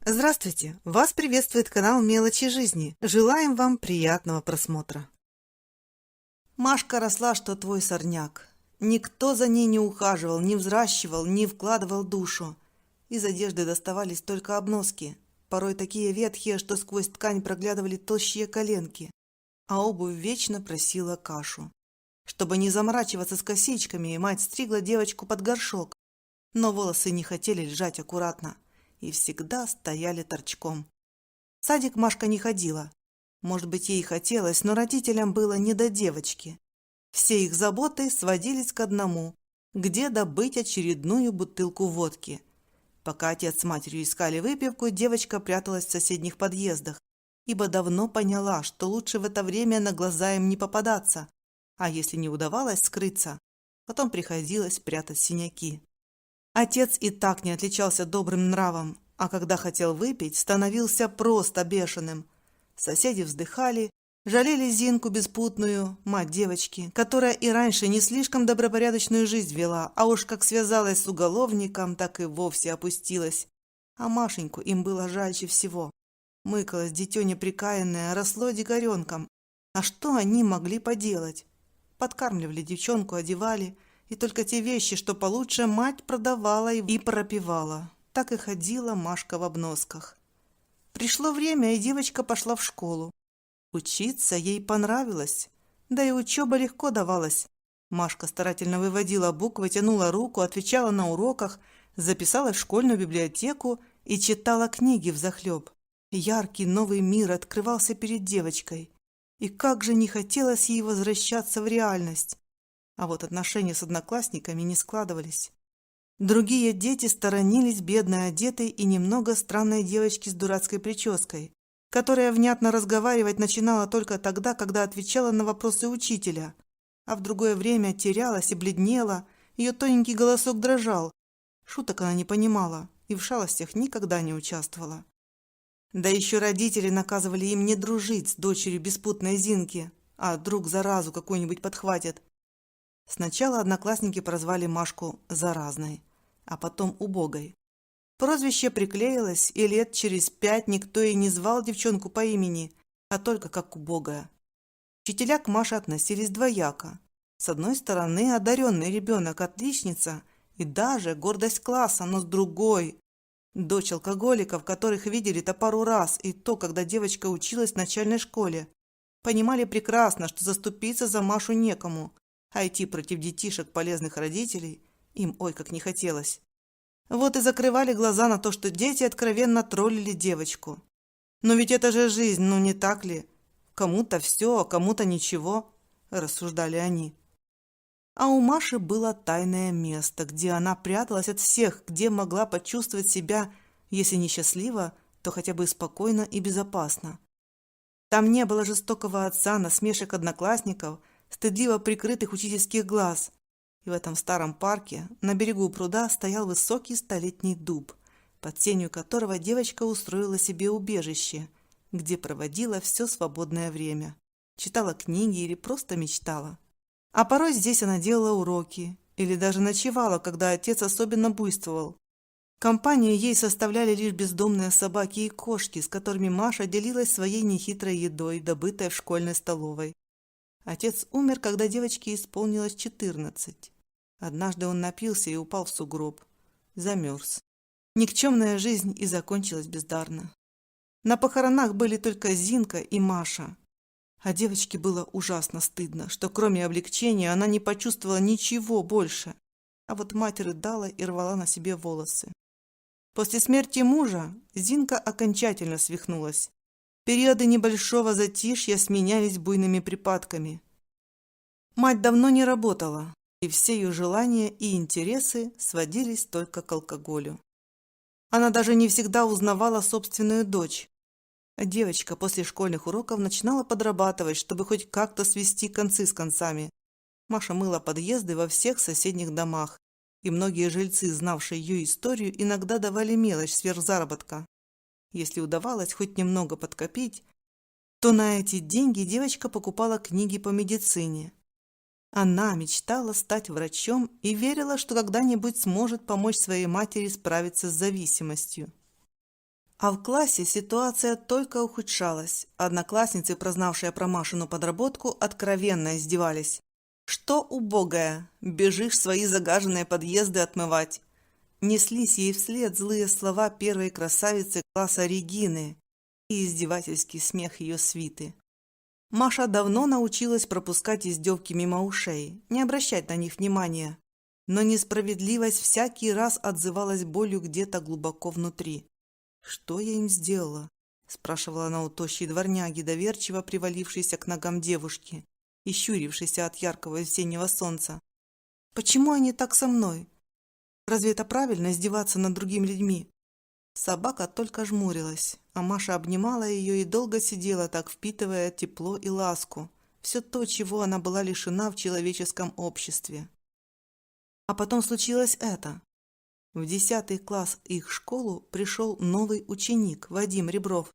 Здравствуйте! Вас приветствует канал «Мелочи жизни». Желаем вам приятного просмотра. Машка росла, что твой сорняк. Никто за ней не ухаживал, не взращивал, не вкладывал душу. Из одежды доставались только обноски, порой такие ветхие, что сквозь ткань проглядывали тощие коленки, а обувь вечно просила кашу. Чтобы не заморачиваться с косичками, мать стригла девочку под горшок, но волосы не хотели лежать аккуратно и всегда стояли торчком. В садик Машка не ходила. Может быть, ей хотелось, но родителям было не до девочки. Все их заботы сводились к одному – где добыть очередную бутылку водки. Пока отец с матерью искали выпивку, девочка пряталась в соседних подъездах, ибо давно поняла, что лучше в это время на глаза им не попадаться, а если не удавалось скрыться, потом приходилось прятать синяки. Отец и так не отличался добрым нравом, а когда хотел выпить, становился просто бешеным. Соседи вздыхали, жалели Зинку беспутную, мать девочки, которая и раньше не слишком добропорядочную жизнь вела, а уж как связалась с уголовником, так и вовсе опустилась. А Машеньку им было жальче всего. Мыкалось дитё неприкаянное, росло дикаренком. А что они могли поделать? Подкармливали девчонку, одевали, и только те вещи, что получше, мать продавала и пропивала. Так и ходила Машка в обносках. Пришло время, и девочка пошла в школу. Учиться ей понравилось, да и учеба легко давалась. Машка старательно выводила буквы, тянула руку, отвечала на уроках, записалась в школьную библиотеку и читала книги взахлеб. Яркий новый мир открывался перед девочкой. И как же не хотелось ей возвращаться в реальность. А вот отношения с одноклассниками не складывались. Другие дети сторонились бедной одетой и немного странной девочки с дурацкой прической, которая внятно разговаривать начинала только тогда, когда отвечала на вопросы учителя, а в другое время терялась и бледнела, ее тоненький голосок дрожал. Шуток она не понимала и в шалостях никогда не участвовала. Да еще родители наказывали им не дружить с дочерью беспутной Зинки, а вдруг заразу какую-нибудь подхватят. Сначала одноклассники прозвали Машку «заразной», а потом «убогой». Прозвище приклеилось, и лет через 5 никто и не звал девчонку по имени, а только как «убогая». Учителя к Маше относились двояко. С одной стороны, одаренный ребенок, отличница и даже гордость класса, но с другой – дочь алкоголиков, которых видели-то пару раз, и то, когда девочка училась в начальной школе. Понимали прекрасно, что заступиться за Машу некому, а идти против детишек полезных родителей им ой как не хотелось. Вот и закрывали глаза на то, что дети откровенно троллили девочку. Но ведь это же жизнь, ну не так ли? Кому-то все, а кому-то ничего, рассуждали они. А у Маши было тайное место, где она пряталась от всех, где могла почувствовать себя, если не счастливо, то хотя бы спокойно и безопасно. Там не было жестокого отца, насмешек одноклассников, стыдливо прикрытых учительских глаз. И в этом старом парке на берегу пруда стоял высокий столетний дуб, под тенью которого девочка устроила себе убежище, где проводила все свободное время. Читала книги или просто мечтала. А порой здесь она делала уроки или даже ночевала, когда отец особенно буйствовал. Компанию ей составляли лишь бездомные собаки и кошки, с которыми Маша делилась своей нехитрой едой, добытой в школьной столовой. Отец умер, когда девочке исполнилось 14. Однажды он напился и упал в сугроб. Замерз. Никчемная жизнь и закончилась бездарно. На похоронах были только Зинка и Маша. А девочке было ужасно стыдно, что кроме облегчения она не почувствовала ничего больше. А вот мать рыдала и рвала на себе волосы. После смерти мужа Зинка окончательно свихнулась. Периоды небольшого затишья сменялись буйными припадками. Мать давно не работала, и все ее желания и интересы сводились только к алкоголю. Она даже не всегда узнавала собственную дочь. Девочка после школьных уроков начинала подрабатывать, чтобы хоть как-то свести концы с концами. Маша мыла подъезды во всех соседних домах, и многие жильцы, знавшие ее историю, иногда давали мелочь сверх заработка. Если удавалось хоть немного подкопить, то на эти деньги девочка покупала книги по медицине. Она мечтала стать врачом и верила, что когда-нибудь сможет помочь своей матери справиться с зависимостью. А в классе ситуация только ухудшалась. Одноклассницы, прознавшие про Машину подработку, откровенно издевались. «Что, убогая, бежишь свои загаженные подъезды отмывать?» Неслись ей вслед злые слова первой красавицы класса Регины и издевательский смех ее свиты. Маша давно научилась пропускать издевки мимо ушей, не обращать на них внимания. Но несправедливость всякий раз отзывалась болью где-то глубоко внутри. «Что я им сделала?» – спрашивала она у тощей дворняги, доверчиво привалившейся к ногам девушки и щурившейся от яркого весеннего солнца. «Почему они так со мной? Разве это правильно издеваться над другими людьми?» Собака только жмурилась, а Маша обнимала ее и долго сидела так, впитывая тепло и ласку, все то, чего она была лишена в человеческом обществе. А потом случилось это. В 10 класс их школу пришел новый ученик, Вадим Ребров.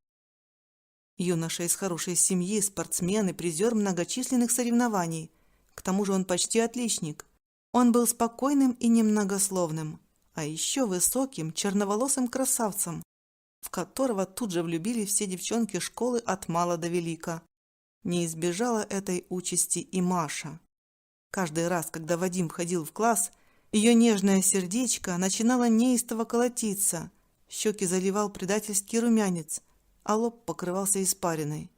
Юноша из хорошей семьи, спортсмен и призер многочисленных соревнований. К тому же он почти отличник. Он был спокойным и немногословным, а еще высоким, черноволосым красавцем, в которого тут же влюбились все девчонки школы от мала до велика. Не избежала этой участи и Маша. Каждый раз, когда Вадим входил в класс, ее нежное сердечко начинало неистово колотиться, щеки заливал предательский румянец, а лоб покрывался испариной.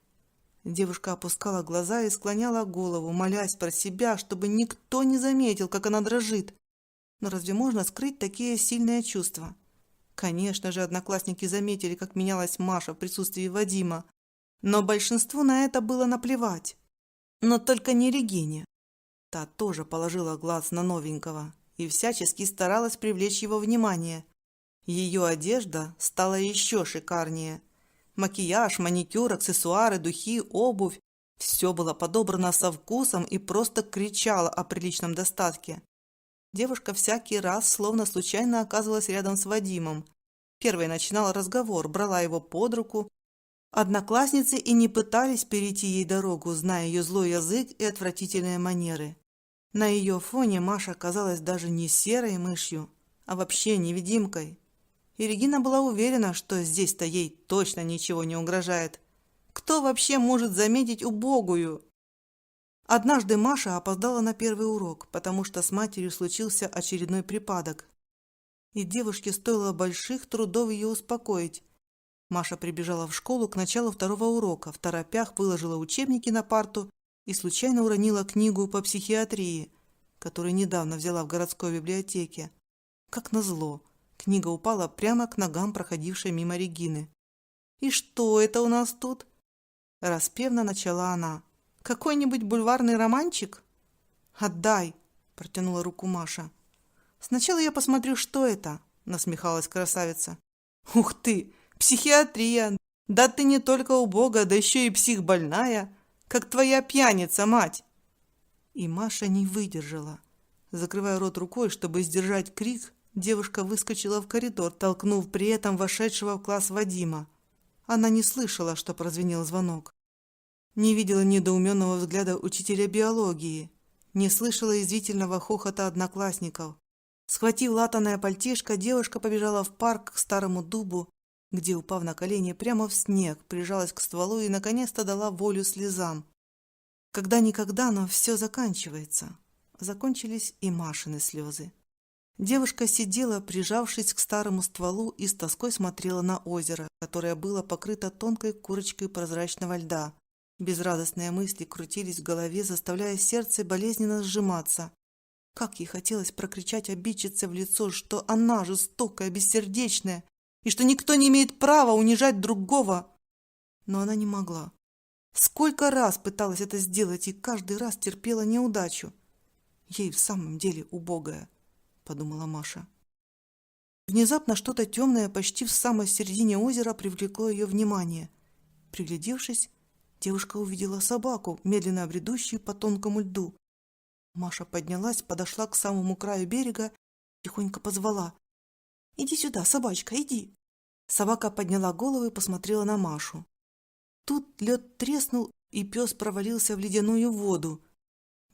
Девушка опускала глаза и склоняла голову, молясь про себя, чтобы никто не заметил, как она дрожит. Но разве можно скрыть такие сильные чувства? Конечно же, одноклассники заметили, как менялась Маша в присутствии Вадима, но большинству на это было наплевать. Но только не Регине. Та тоже положила глаз на новенького и всячески старалась привлечь его внимание. Ее одежда стала еще шикарнее. Макияж, маникюр, аксессуары, духи, обувь – все было подобрано со вкусом и просто кричало о приличном достатке. Девушка всякий раз словно случайно оказывалась рядом с Вадимом. Первой начинала разговор, брала его под руку. Одноклассницы и не пытались перейти ей дорогу, зная ее злой язык и отвратительные манеры. На ее фоне Маша казалась даже не серой мышью, а вообще невидимкой. И Регина была уверена, что здесь-то ей точно ничего не угрожает. Кто вообще может заметить убогую? Однажды Маша опоздала на первый урок, потому что с матерью случился очередной припадок. И девушке стоило больших трудов ее успокоить. Маша прибежала в школу к началу второго урока, в торопях выложила учебники на парту и случайно уронила книгу по психиатрии, которую недавно взяла в городской библиотеке. Как назло, книга упала прямо к ногам проходившей мимо Регины. «И что это у нас тут?» – распевно начала она. «Какой-нибудь бульварный романчик?» «Отдай!» – протянула руку Маша. «Сначала я посмотрю, что это», – насмехалась красавица. «Ух ты! Психиатрия! Да ты не только убогая, да еще и психбольная, как твоя пьяница, мать!» И Маша не выдержала. Закрывая рот рукой, чтобы сдержать крик, девушка выскочила в коридор, толкнув при этом вошедшего в класс Вадима. Она не слышала, что прозвенел звонок. Не видела недоуменного взгляда учителя биологии, не слышала извительного хохота одноклассников. Схватив латаное пальтишко, девушка побежала в парк к старому дубу, где, упав на колени прямо в снег, прижалась к стволу и наконец-то дала волю слезам. Когда-никогда, но все заканчивается. Закончились и Машины слезы. Девушка сидела, прижавшись к старому стволу, и с тоской смотрела на озеро, которое было покрыто тонкой корочкой прозрачного льда. Безрадостные мысли крутились в голове, заставляя сердце болезненно сжиматься. Как ей хотелось прокричать обидчице в лицо, что она жестокая, бессердечная, и что никто не имеет права унижать другого. Но она не могла. Сколько раз пыталась это сделать, и каждый раз терпела неудачу. Ей в самом деле убогая, подумала Маша. Внезапно что-то темное почти в самой середине озера привлекло ее внимание. Приглядевшись, девушка увидела собаку, медленно бредущую по тонкому льду. Маша поднялась, подошла к самому краю берега, тихонько позвала: «Иди сюда, собачка, иди!» Собака подняла голову и посмотрела на Машу. Тут лед треснул, и пес провалился в ледяную воду.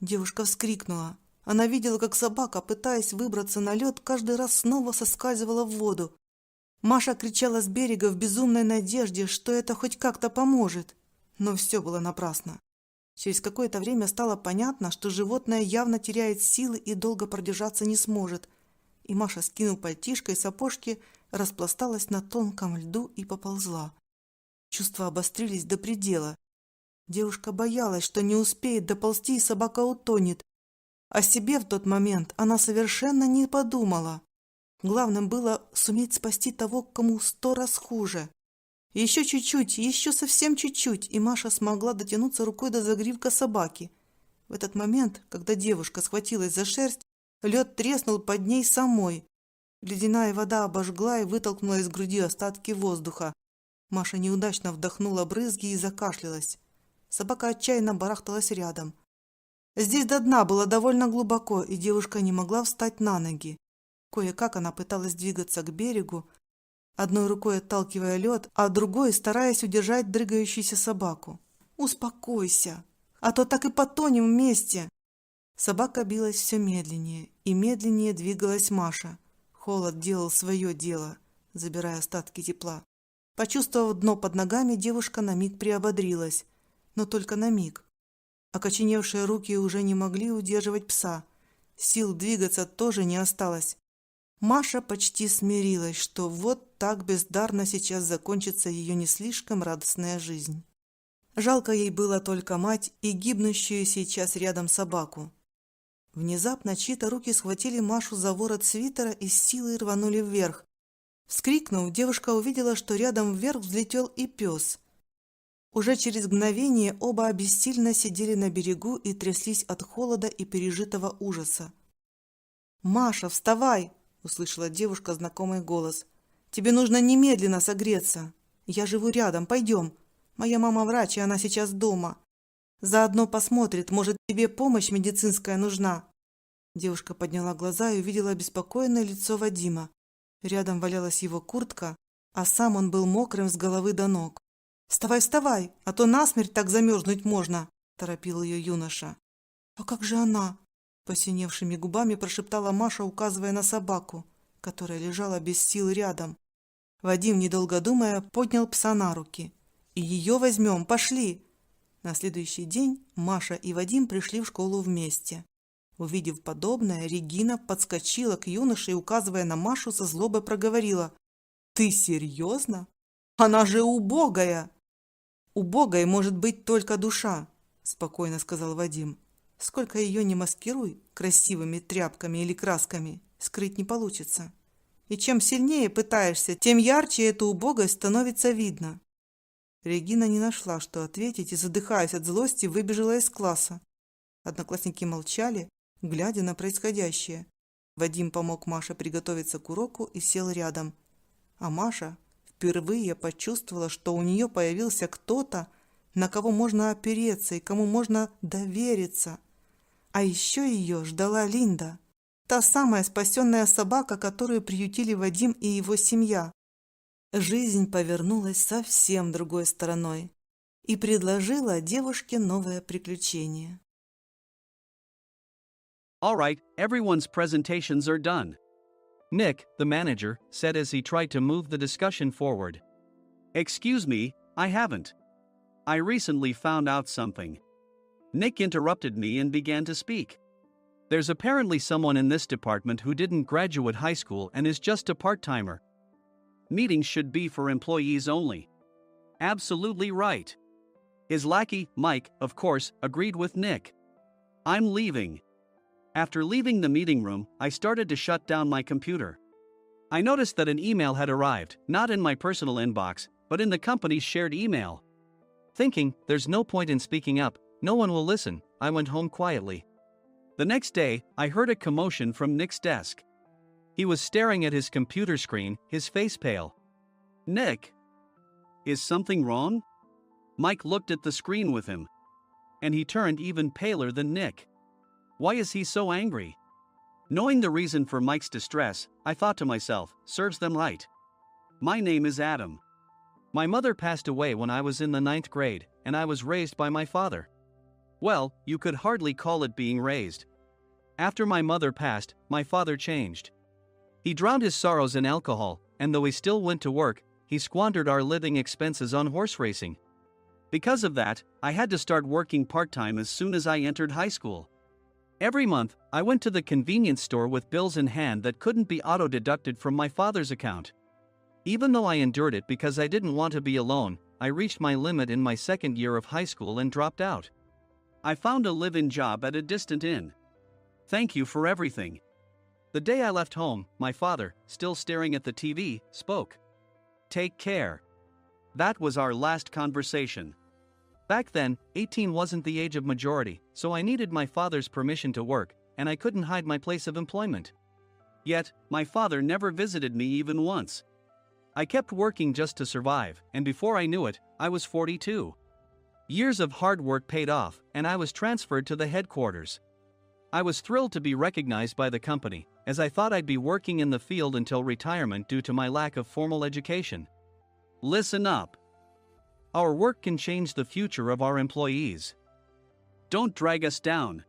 Девушка вскрикнула. Она видела, как собака, пытаясь выбраться на лед, каждый раз снова соскальзывала в воду. Маша кричала с берега в безумной надежде, что это хоть как-то поможет. Но все было напрасно. Через какое-то время стало понятно, что животное явно теряет силы и долго продержаться не сможет. И Маша, скинув пальтишко и сапожки, распласталась на тонком льду и поползла. Чувства обострились до предела. Девушка боялась, что не успеет доползти и собака утонет. О себе в тот момент она совершенно не подумала. Главным было суметь спасти того, кому 100 раз хуже. Еще чуть-чуть, еще совсем чуть-чуть, и Маша смогла дотянуться рукой до загривка собаки. В этот момент, когда девушка схватилась за шерсть, лед треснул под ней самой. Ледяная вода обожгла и вытолкнула из груди остатки воздуха. Маша неудачно вдохнула брызги и закашлялась. Собака отчаянно барахталась рядом. Здесь до дна было довольно глубоко, и девушка не могла встать на ноги. Кое-как она пыталась двигаться к берегу, одной рукой отталкивая лед, а другой стараясь удержать дрыгающуюся собаку. «Успокойся, а то так и потонем вместе!» Собака билась все медленнее, и медленнее двигалась Маша. Холод делал свое дело, забирая остатки тепла. Почувствовав дно под ногами, девушка на миг приободрилась, но только на миг. Окоченевшие руки уже не могли удерживать пса. Сил двигаться тоже не осталось. Маша почти смирилась, что вот так бездарно сейчас закончится ее не слишком радостная жизнь. Жалко ей было только мать и гибнущую сейчас рядом собаку. Внезапно чьи-то руки схватили Машу за ворот свитера и с силой рванули вверх. Вскрикнув, девушка увидела, что рядом вверх взлетел и пес. Уже через мгновение оба обессильно сидели на берегу и тряслись от холода и пережитого ужаса. «Маша, вставай!» — услышала девушка знакомый голос. «Тебе нужно немедленно согреться. Я живу рядом, пойдем. Моя мама врач, и она сейчас дома. Заодно посмотрит, может, тебе помощь медицинская нужна». Девушка подняла глаза и увидела обеспокоенное лицо Вадима. Рядом валялась его куртка, а сам он был мокрым с головы до ног. «Вставай, вставай, а то насмерть так замерзнуть можно», – торопил ее юноша. «А как же она?» – посиневшими губами прошептала Маша, указывая на собаку, которая лежала без сил рядом. Вадим, недолго думая, поднял пса на руки. «И ее возьмем, пошли!» На следующий день Маша и Вадим пришли в школу вместе. Увидев подобное, Регина подскочила к юноше и, указывая на Машу, со злобой проговорила: «Ты серьезно? Она же убогая!» «Убогой может быть только душа», – спокойно сказал Вадим. «Сколько ее не маскируй красивыми тряпками или красками, скрыть не получится. И чем сильнее пытаешься, тем ярче эту убогость становится видно». Регина не нашла, что ответить, и, задыхаясь от злости, выбежала из класса. Одноклассники молчали, глядя на происходящее. Вадим помог Маше приготовиться к уроку и сел рядом. А Маша впервые почувствовала, что у нее появился кто-то, на кого можно опереться и кому можно довериться. А еще ее ждала Линда, та самая спасенная собака, которую приютили Вадим и его семья. Жизнь повернулась совсем другой стороной и предложила девушке новое приключение. All right, everyone's presentations are done. Nick, the manager, said as he tried to move the discussion forward. Excuse me, I haven't. I recently found out something. Nick interrupted me and began to speak. There's apparently someone in this department who didn't graduate high school and is just a part-timer. Meetings should be for employees only. Absolutely right. His lackey, Mike, of course, agreed with Nick. I'm leaving. After leaving the meeting room, I started to shut down my computer. I noticed that an email had arrived, not in my personal inbox, but in the company's shared email. Thinking, there's no point in speaking up, no one will listen, I went home quietly. The next day, I heard a commotion from Nick's desk. He was staring at his computer screen, his face pale. Nick? Is something wrong? Mike looked at the screen with him. And he turned even paler than Nick. Why is he so angry? Knowing the reason for Mike's distress, I thought to myself, serves them right. My name is Adam. My mother passed away when I was in the 9th grade, and I was raised by my father. Well, you could hardly call it being raised. After my mother passed, my father changed. He drowned his sorrows in alcohol, and though he still went to work, he squandered our living expenses on horse racing. Because of that, I had to start working part-time as soon as I entered high school. Every month, I went to the convenience store with bills in hand that couldn't be auto-deducted from my father's account. Even though I endured it because I didn't want to be alone, I reached my limit in my second year of high school and dropped out. I found a live-in job at a distant inn. Thank you for everything. The day I left home, my father, still staring at the TV, spoke. Take care. That was our last conversation. Back then, 18 wasn't the age of majority, so I needed my father's permission to work, and I couldn't hide my place of employment. Yet, my father never visited me even once. I kept working just to survive, and before I knew it, I was 42. Years of hard work paid off, and I was transferred to the headquarters. I was thrilled to be recognized by the company, as I thought I'd be working in the field until retirement due to my lack of formal education. Listen up. Our work can change the future of our employees. Don't drag us down.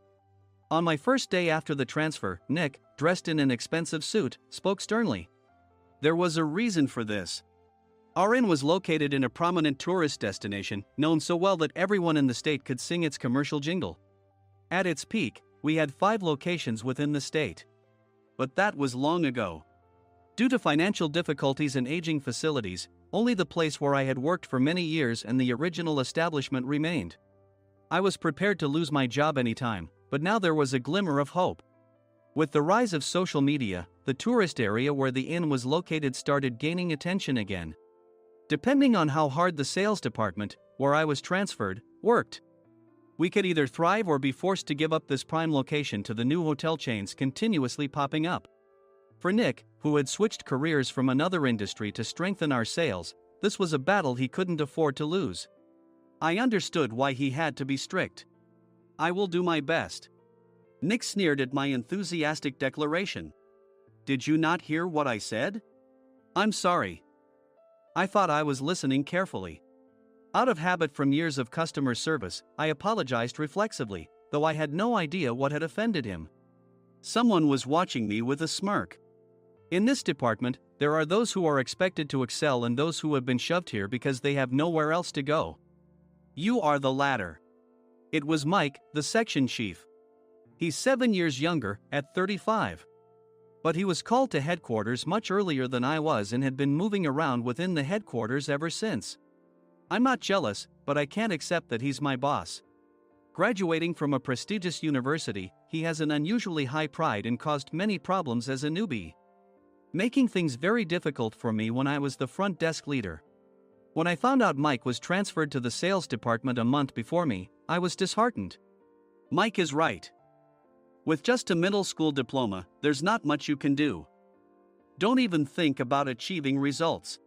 On my first day after the transfer, Nick, dressed in an expensive suit, spoke sternly. There was a reason for this. Our inn was located in a prominent tourist destination, known so well that everyone in the state could sing its commercial jingle. At its peak, we had 5 locations within the state. But that was long ago. Due to financial difficulties and aging facilities, only the place where I had worked for many years and the original establishment remained. I was prepared to lose my job anytime, but now there was a glimmer of hope. With the rise of social media, the tourist area where the inn was located started gaining attention again. Depending on how hard the sales department, where I was transferred, worked, we could either thrive or be forced to give up this prime location to the new hotel chains continuously popping up. For Nick, who had switched careers from another industry to strengthen our sales, this was a battle he couldn't afford to lose. I understood why he had to be strict. I will do my best. Nick sneered at my enthusiastic declaration. Did you not hear what I said? I'm sorry. I thought I was listening carefully. Out of habit from years of customer service, I apologized reflexively, though I had no idea what had offended him. Someone was watching me with a smirk. In this department, there are those who are expected to excel and those who have been shoved here because they have nowhere else to go. You are the latter. It was Mike, the section chief. He's 7 years younger, at 35. But he was called to headquarters much earlier than I was and had been moving around within the headquarters ever since. I'm not jealous, but I can't accept that he's my boss. Graduating from a prestigious university, he has an unusually high pride and caused many problems as a newbie, making things very difficult for me when I was the front desk leader. When I found out Mike was transferred to the sales department a month before me, I was disheartened. Mike is right. With just a middle school diploma, there's not much you can do. Don't even think about achieving results.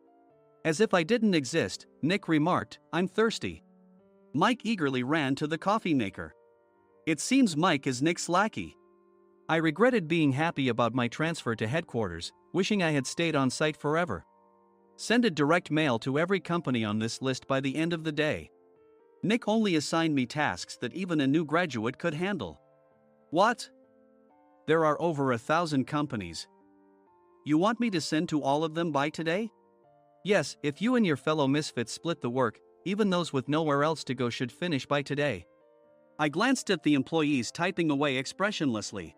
As if I didn't exist, Nick remarked, I'm thirsty. Mike eagerly ran to the coffee maker. It seems Mike is Nick's lackey. I regretted being happy about my transfer to headquarters, wishing I had stayed on site forever. Send a direct mail to every company on this list by the end of the day. Nick only assigned me tasks that even a new graduate could handle. What? There are over 1,000 companies. You want me to send to all of them by today? Yes, if you and your fellow misfits split the work, even those with nowhere else to go should finish by today. I glanced at the employees typing away expressionlessly.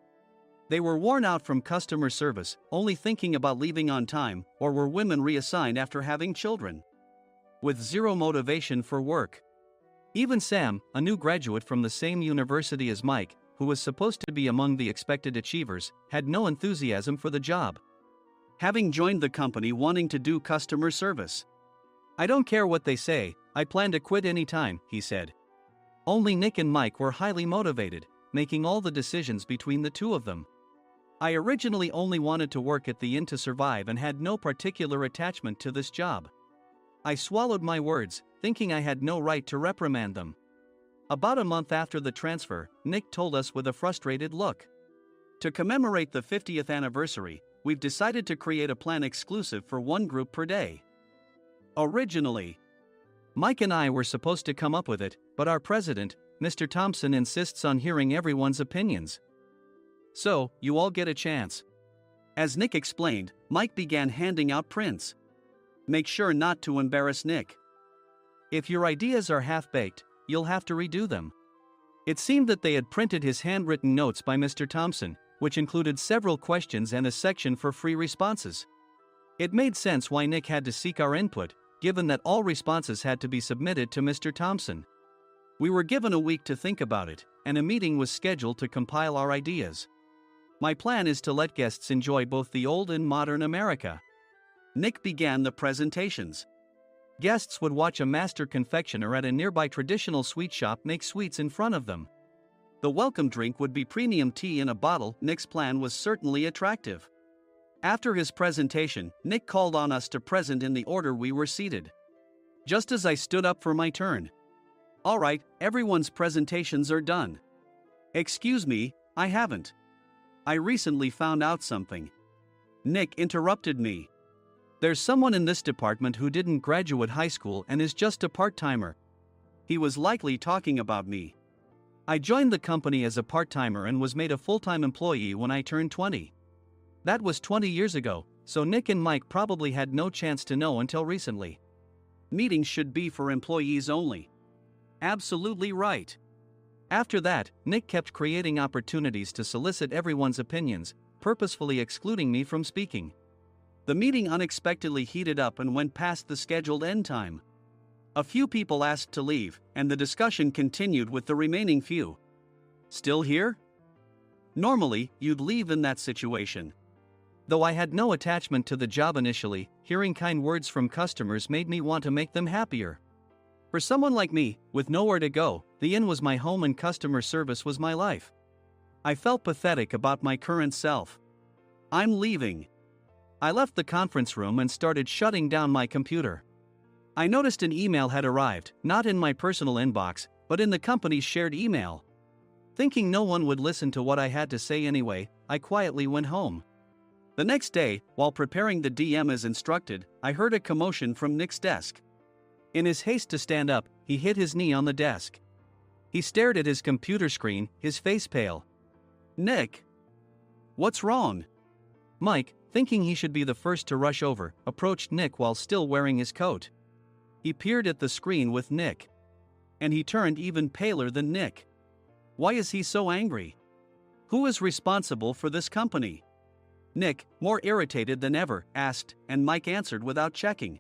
They were worn out from customer service, only thinking about leaving on time, or were women reassigned after having children, with zero motivation for work. Even Sam, a new graduate from the same university as Mike, who was supposed to be among the expected achievers, had no enthusiasm for the job, having joined the company wanting to do customer service. I don't care what they say, I plan to quit any time, he said. Only Nick and Mike were highly motivated, making all the decisions between the two of them. I originally only wanted to work at the inn to survive and had no particular attachment to this job. I swallowed my words, thinking I had no right to reprimand them. About a month after the transfer, Nick told us with a frustrated look. To commemorate the 50th anniversary, we've decided to create a plan exclusive for one group per day. Originally, Mike and I were supposed to come up with it, but our president, Mr. Thompson, insists on hearing everyone's opinions. So, you all get a chance. As Nick explained, Mike began handing out prints. Make sure not to embarrass Nick. If your ideas are half-baked, you'll have to redo them. It seemed that they had printed his handwritten notes by Mr. Thompson, which included several questions and a section for free responses. It made sense why Nick had to seek our input, given that all responses had to be submitted to Mr. Thompson. We were given a week to think about it, and a meeting was scheduled to compile our ideas. My plan is to let guests enjoy both the old and modern America. Nick began the presentations. Guests would watch a master confectioner at a nearby traditional sweet shop make sweets in front of them. The welcome drink would be premium tea in a bottle. Nick's plan was certainly attractive. After his presentation, Nick called on us to present in the order we were seated. Just as I stood up for my turn. All right, everyone's presentations are done. Excuse me, I haven't. I recently found out something. Nick interrupted me. There's someone in this department who didn't graduate high school and is just a part-timer. He was likely talking about me. I joined the company as a part-timer and was made a full-time employee when I turned 20. That was 20 years ago, so Nick and Mike probably had no chance to know until recently. Meetings should be for employees only. Absolutely right. After that, Nick kept creating opportunities to solicit everyone's opinions, purposefully excluding me from speaking. The meeting unexpectedly heated up and went past the scheduled end time. A few people asked to leave, and the discussion continued with the remaining few. Still here? Normally, you'd leave in that situation. Though I had no attachment to the job initially, hearing kind words from customers made me want to make them happier. For someone like me, with nowhere to go, the inn was my home and customer service was my life. I felt pathetic about my current self. I'm leaving. I left the conference room and started shutting down my computer. I noticed an email had arrived, not in my personal inbox, but in the company's shared email. Thinking no one would listen to what I had to say anyway, I quietly went home. The next day, while preparing the DM as instructed, I heard a commotion from Nick's desk. In his haste to stand up, he hit his knee on the desk. He stared at his computer screen, his face pale. Nick! What's wrong? Mike, thinking he should be the first to rush over, approached Nick while still wearing his coat. He peered at the screen with Nick. And he turned even paler than Nick. Why is he so angry? Who is responsible for this company? Nick, more irritated than ever, asked, and Mike answered without checking.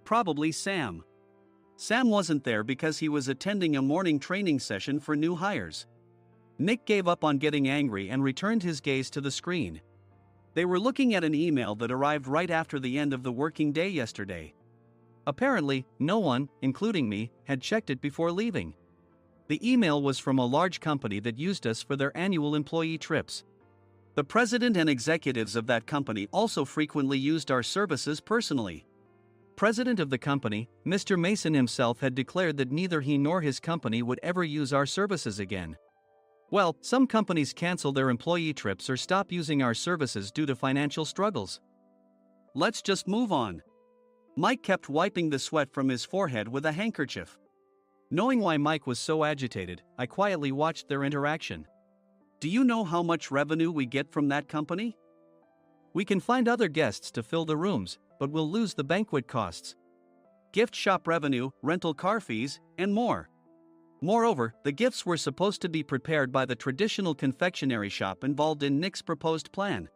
Probably Sam. Sam wasn't there because he was attending a morning training session for new hires. Nick gave up on getting angry and returned his gaze to the screen. They were looking at an email that arrived right after the end of the working day yesterday. Apparently, no one, including me, had checked it before leaving. The email was from a large company that used us for their annual employee trips. The president and executives of that company also frequently used our services personally. President of the company, Mr. Mason himself had declared that neither he nor his company would ever use our services again. Well, some companies cancel their employee trips or stop using our services due to financial struggles. Let's just move on. Mike kept wiping the sweat from his forehead with a handkerchief. Knowing why Mike was so agitated, I quietly watched their interaction. Do you know how much revenue we get from that company? We can find other guests to fill the rooms, but we'll lose the banquet costs, gift shop revenue, rental car fees, and more. Moreover, the gifts were supposed to be prepared by the traditional confectionery shop involved in Nick's proposed plan.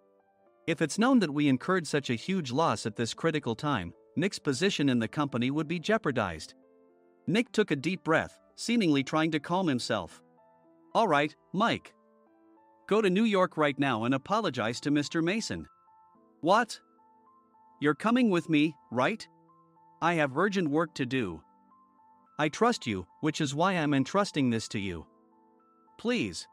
If it's known that we incurred such a huge loss at this critical time, Nick's position in the company would be jeopardized. Nick took a deep breath, seemingly trying to calm himself. All right, Mike. Go to New York right now and apologize to Mr. Mason. What? You're coming with me, right? I have urgent work to do. I trust you, which is why I'm entrusting this to you. Please.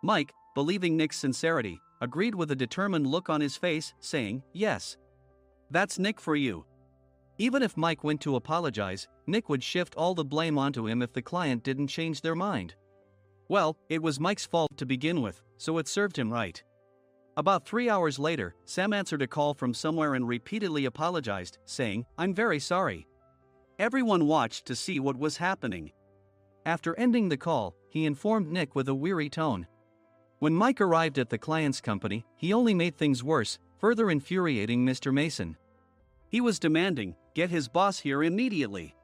Mike, believing Nick's sincerity, agreed with a determined look on his face, saying, yes. That's Nick for you. Even if Mike went to apologize, Nick would shift all the blame onto him if the client didn't change their mind. Well, it was Mike's fault to begin with, so it served him right. About 3 hours later, Sam answered a call from somewhere and repeatedly apologized, saying, I'm very sorry. Everyone watched to see what was happening. After ending the call, he informed Nick with a weary tone. When Mike arrived at the client's company, he only made things worse, further infuriating Mr. Mason. He was demanding, "Get his boss here immediately."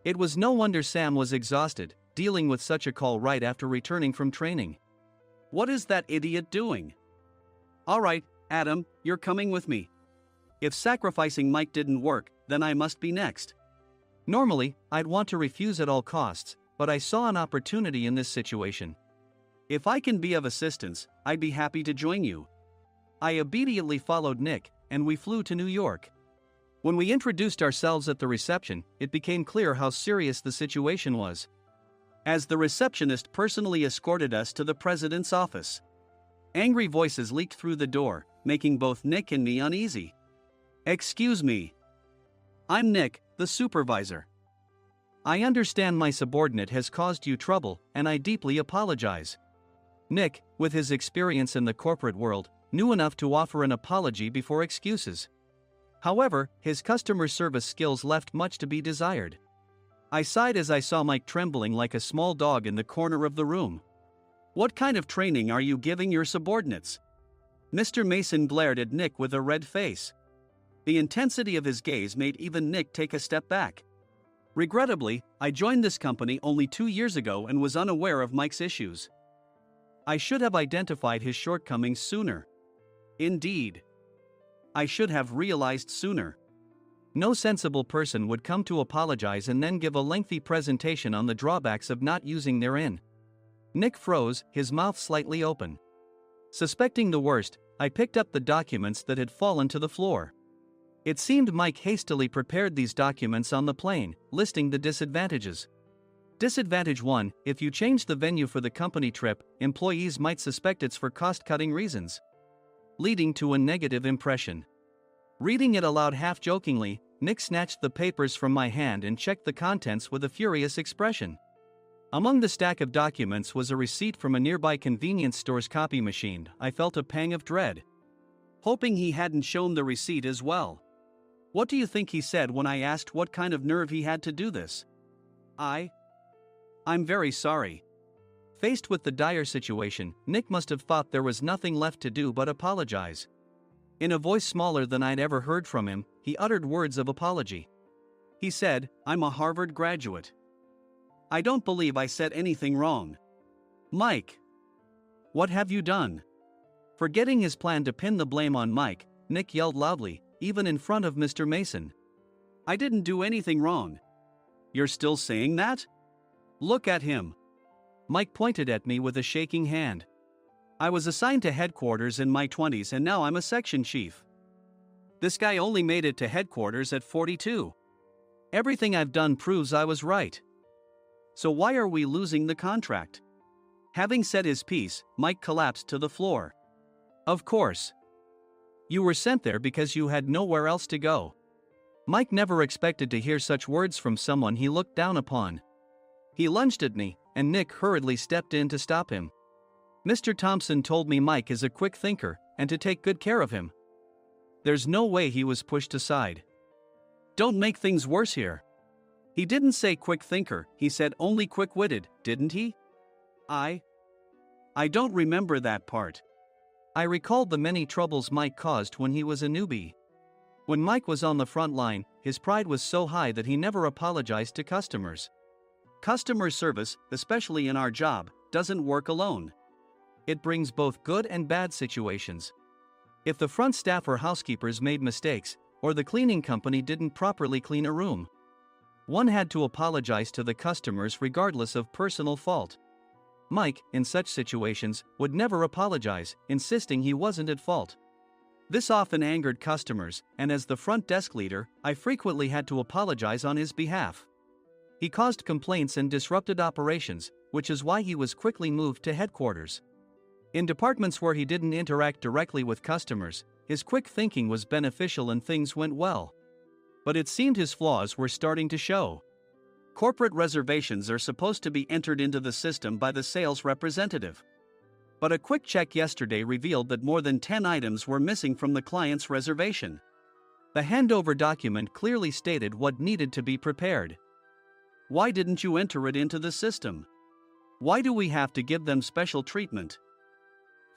It was no wonder Sam was exhausted, dealing with such a call right after returning from training. "What is that idiot doing?" "All right, Adam, you're coming with me. If sacrificing Mike didn't work, then I must be next." Normally, I'd want to refuse at all costs, but I saw an opportunity in this situation. "If I can be of assistance, I'd be happy to join you." I obediently followed Nick, and we flew to New York. When we introduced ourselves at the reception, it became clear how serious the situation was, as the receptionist personally escorted us to the president's office. Angry voices leaked through the door, making both Nick and me uneasy. "Excuse me. I'm Nick, the supervisor. I understand my subordinate has caused you trouble, and I deeply apologize." Nick, with his experience in the corporate world, knew enough to offer an apology before excuses. However, his customer service skills left much to be desired. I sighed as I saw Mike trembling like a small dog in the corner of the room. "What kind of training are you giving your subordinates?" Mr. Mason glared at Nick with a red face. The intensity of his gaze made even Nick take a step back. Regrettably, I joined this company only 2 years ago and was unaware of Mike's issues. I should have identified his shortcomings sooner. Indeed, I should have realized sooner. No sensible person would come to apologize and then give a lengthy presentation on the drawbacks of not using their in. Nick froze, his mouth slightly open. Suspecting the worst, I picked up the documents that had fallen to the floor. It seemed Mike hastily prepared these documents on the plane, listing the disadvantages. Disadvantage 1: if you change the venue for the company trip, employees might suspect it's for cost-cutting reasons, leading to a negative impression. Reading it aloud half-jokingly, Nick snatched the papers from my hand and checked the contents with a furious expression. Among the stack of documents was a receipt from a nearby convenience store's copy machine. I felt a pang of dread, hoping he hadn't shown the receipt as well. What do you think he said when I asked what kind of nerve he had to do this? I'm very sorry." Faced with the dire situation, Nick must have thought there was nothing left to do but apologize. In a voice smaller than I'd ever heard from him, he uttered words of apology. He said, "I'm a Harvard graduate. I don't believe I said anything wrong." "Mike, what have you done?" Forgetting his plan to pin the blame on Mike, Nick yelled loudly, even in front of Mr. Mason. "I didn't do anything wrong." "You're still saying that? Look at him." Mike pointed at me with a shaking hand. "I was assigned to headquarters in my 20s and now I'm a section chief. This guy only made it to headquarters at 42. Everything I've done proves I was right. So why are we losing the contract?" Having said his piece, Mike collapsed to the floor. "Of course. You were sent there because you had nowhere else to go." Mike never expected to hear such words from someone he looked down upon. He lunged at me, and Nick hurriedly stepped in to stop him. "Mr. Thompson told me Mike is a quick thinker, and to take good care of him." There's no way he was pushed aside. "Don't make things worse here. He didn't say quick thinker, he said only quick-witted, didn't he?" I don't remember that part." I recalled the many troubles Mike caused when he was a newbie. When Mike was on the front line, his pride was so high that he never apologized to customers. Customer service, especially in our job, doesn't work alone. It brings both good and bad situations. If the front staff or housekeepers made mistakes, or the cleaning company didn't properly clean a room, one had to apologize to the customers regardless of personal fault. Mike, in such situations, would never apologize, insisting he wasn't at fault. This often angered customers, and as the front desk leader, I frequently had to apologize on his behalf. He caused complaints and disrupted operations, which is why he was quickly moved to headquarters. In departments where he didn't interact directly with customers, his quick thinking was beneficial and things went well. But it seemed his flaws were starting to show. Corporate reservations are supposed to be entered into the system by the sales representative. But a quick check yesterday revealed that more than 10 items were missing from the client's reservation. The handover document clearly stated what needed to be prepared. Why didn't you enter it into the system? Why do we have to give them special treatment?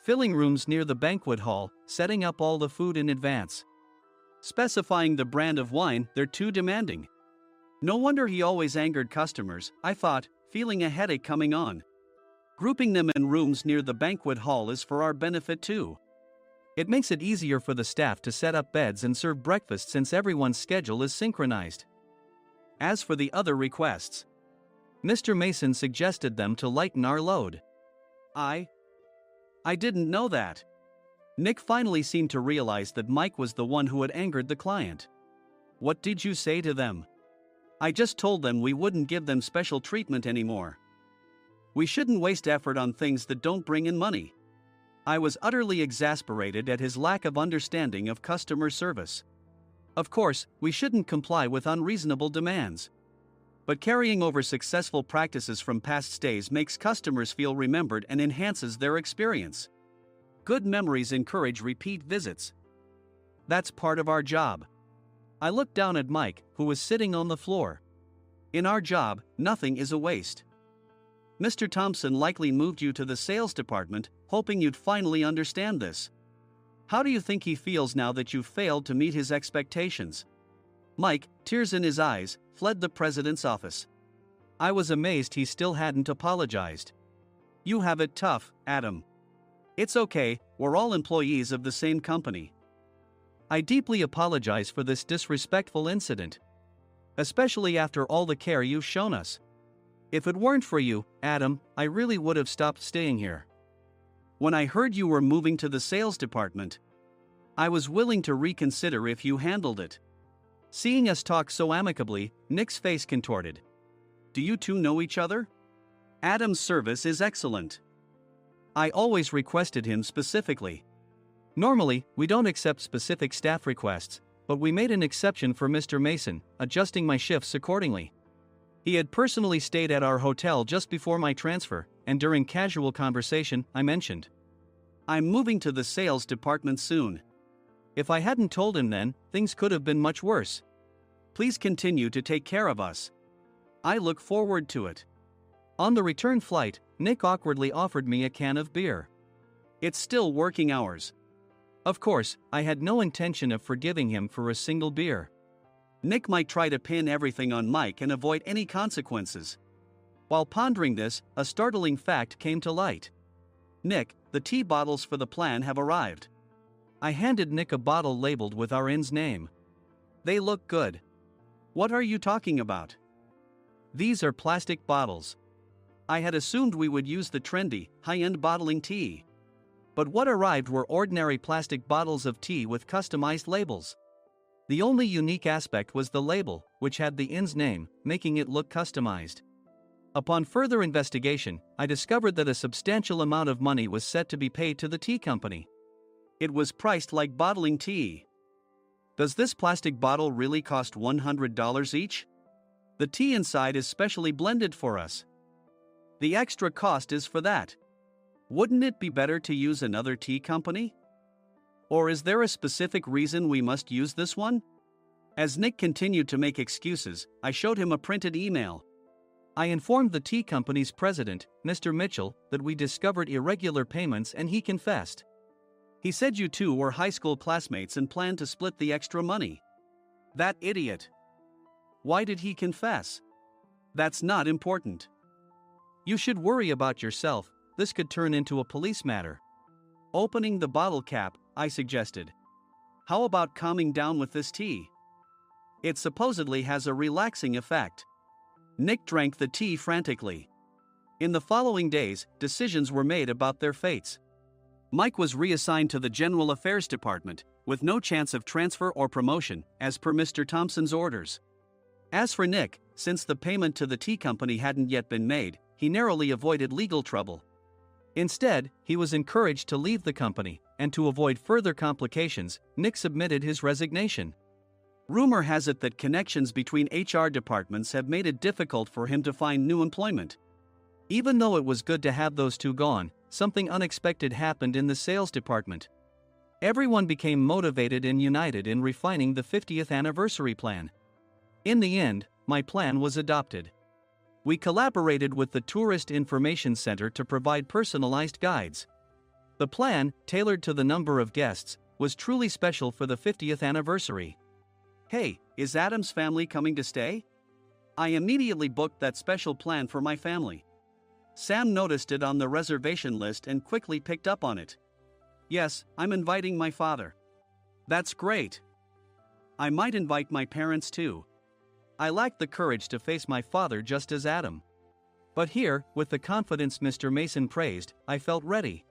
filling rooms near the banquet hall, setting up all the food in advance. Specifying the brand of wine, they're too demanding. No wonder he always angered customers, I thought, feeling a headache coming on. Grouping them in rooms near the banquet hall is for our benefit too. It makes it easier for the staff to set up beds and serve breakfast since everyone's schedule is synchronized. As for the other requests, Mr. Mason suggested them to lighten our load. I didn't know that. Nick finally seemed to realize that Mike was the one who had angered the client. What did you say to them? I just told them we wouldn't give them special treatment anymore. We shouldn't waste effort on things that don't bring in money. I was utterly exasperated at his lack of understanding of customer service. Of course, we shouldn't comply with unreasonable demands. But carrying over successful practices from past stays makes customers feel remembered and enhances their experience. Good memories encourage repeat visits. That's part of our job. I looked down at Mike, who was sitting on the floor. In our job, nothing is a waste. Mr. Thompson likely moved you to the sales department, hoping you'd finally understand this. How do you think he feels now that you've failed to meet his expectations? Mike, tears in his eyes, fled the president's office. I was amazed he still hadn't apologized. You have it tough, Adam. It's okay, we're all employees of the same company. I deeply apologize for this disrespectful incident. Especially after all the care you've shown us. If it weren't for you, Adam, I really would have stopped staying here. When I heard you were moving to the sales department, I was willing to reconsider if you handled it. Seeing us talk so amicably, Nick's face contorted. Do you two know each other? Adam's service is excellent. I always requested him specifically. Normally, we don't accept specific staff requests, but we made an exception for Mr. Mason, adjusting my shifts accordingly. He had personally stayed at our hotel just before my transfer, and during casual conversation, I mentioned, I'm moving to the sales department soon. If I hadn't told him then, things could have been much worse. Please continue to take care of us. I look forward to it. On the return flight, Nick awkwardly offered me a can of beer. It's still working hours. Of course, I had no intention of forgiving him for a single beer. Nick might try to pin everything on Mike and avoid any consequences. While pondering this, a startling fact came to light. Nick, the tea bottles for the plan have arrived. I handed Nick a bottle labeled with our inn's name. They look good. What are you talking about? These are plastic bottles. I had assumed we would use the trendy, high-end bottling tea. But what arrived were ordinary plastic bottles of tea with customized labels. The only unique aspect was the label, which had the inn's name, making it look customized. Upon further investigation, I discovered that a substantial amount of money was set to be paid to the tea company. It was priced like bottling tea. Does this plastic bottle really cost $100 each? The tea inside is specially blended for us. The extra cost is for that. Wouldn't it be better to use another tea company? Or is there a specific reason we must use this one? As Nick continued to make excuses, I showed him a printed email. I informed the tea company's president, Mr. Mitchell, that we discovered irregular payments and he confessed. He said you two were high school classmates and planned to split the extra money. That idiot. Why did he confess? That's not important. You should worry about yourself, this could turn into a police matter. Opening the bottle cap, I suggested. How about calming down with this tea? It supposedly has a relaxing effect. Nick drank the tea frantically. In the following days, decisions were made about their fates. Mike was reassigned to the General Affairs Department, with no chance of transfer or promotion, as per Mr. Thompson's orders. As for Nick, since the payment to the tea company hadn't yet been made, he narrowly avoided legal trouble. Instead, he was encouraged to leave the company, and to avoid further complications, Nick submitted his resignation. Rumor has it that connections between HR departments have made it difficult for him to find new employment. Even though it was good to have those two gone, something unexpected happened in the sales department. Everyone became motivated and united in refining the 50th anniversary plan. In the end, my plan was adopted. We collaborated with the Tourist Information Center to provide personalized guides. The plan, tailored to the number of guests, was truly special for the 50th anniversary. Hey, is Adam's family coming to stay? I immediately booked that special plan for my family. Sam noticed it on the reservation list and quickly picked up on it. Yes, I'm inviting my father. That's great. I might invite my parents too. I lacked the courage to face my father just as Adam. But here, with the confidence Mr. Mason praised, I felt ready.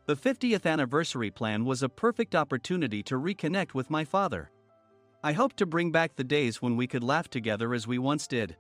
The 50th anniversary plan was a perfect opportunity to reconnect with my father. I hoped to bring back the days when we could laugh together as we once did.